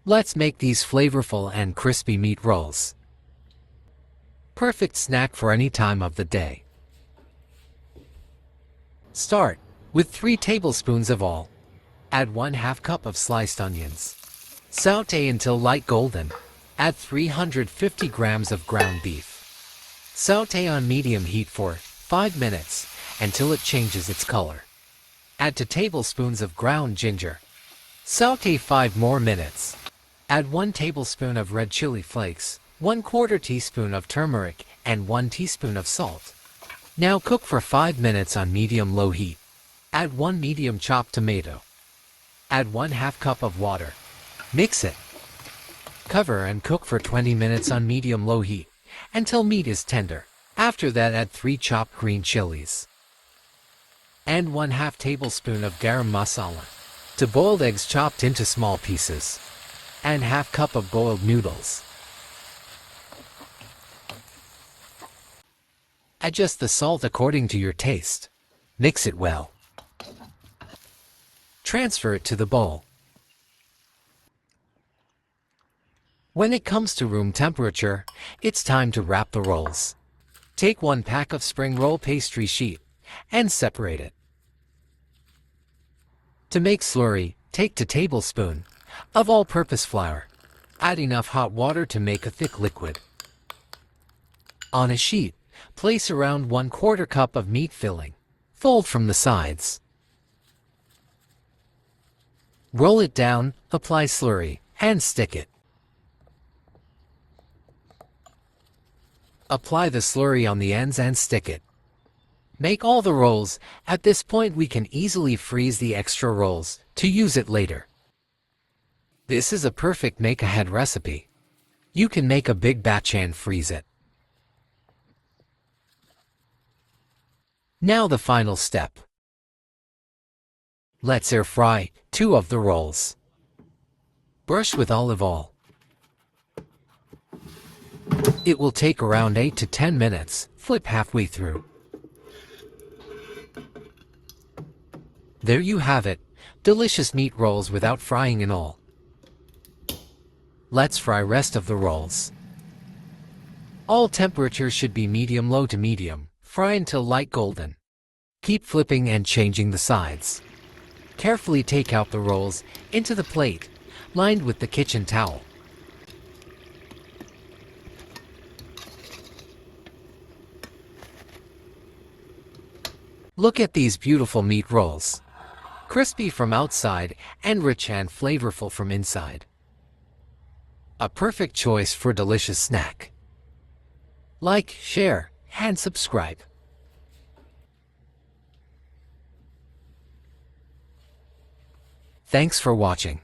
Let's make these flavorful and crispy meat rolls. Perfect snack for any time of the day. Start with 3 tablespoons of oil. Add 1/2 cup of sliced onions. Sauté until light golden. Add 350 grams of ground beef. Sauté on medium heat for 5 minutes until it changes its color. Add 2 tablespoons of ground ginger. Sauté 5 more minutes. Add 1 tablespoon of red chili flakes, 1/4 teaspoon of turmeric, and 1 teaspoon of salt. Now cook for 5 minutes on medium-low heat. Add 1 medium chopped tomato. Add 1/2 cup of water. Mix it. Cover and cook for 20 minutes on medium-low heat until meat is tender. After that, add 3 chopped green chilies and 1/2 tablespoon of garam masala. 2 boiled eggs chopped into small pieces and 1/2 cup of boiled noodles. Adjust the salt according to your taste. Mix it well. Transfer it to the bowl. When it comes to room temperature, it's time to wrap the rolls. Take 1 pack of spring roll pastry sheet and separate it. To make slurry, take 2 tablespoons of all-purpose flour. Add enough hot water to make a thick liquid. On a sheet, place around 1/4 cup of meat filling. Fold from the sides. Roll it down, apply slurry, and stick it. Apply the slurry on the ends and stick it. Make all the rolls. At this point, we can easily freeze the extra rolls to use it later. This is a perfect make-ahead recipe. You can make a big batch and freeze it. Now the final step. Let's air fry 2 of the rolls. Brush with olive oil. It will take around 8 to 10 minutes. Flip halfway through. There you have it, delicious meat rolls without frying in oil. Let's fry rest of the rolls. All temperatures should be medium-low to medium. Fry until light golden. Keep flipping and changing the sides. Carefully take out the rolls into the plate, lined with the kitchen towel. Look at these beautiful meat rolls. Crispy from outside and rich and flavorful from inside. A perfect choice for a delicious snack. Like, share, and subscribe. Thanks for watching.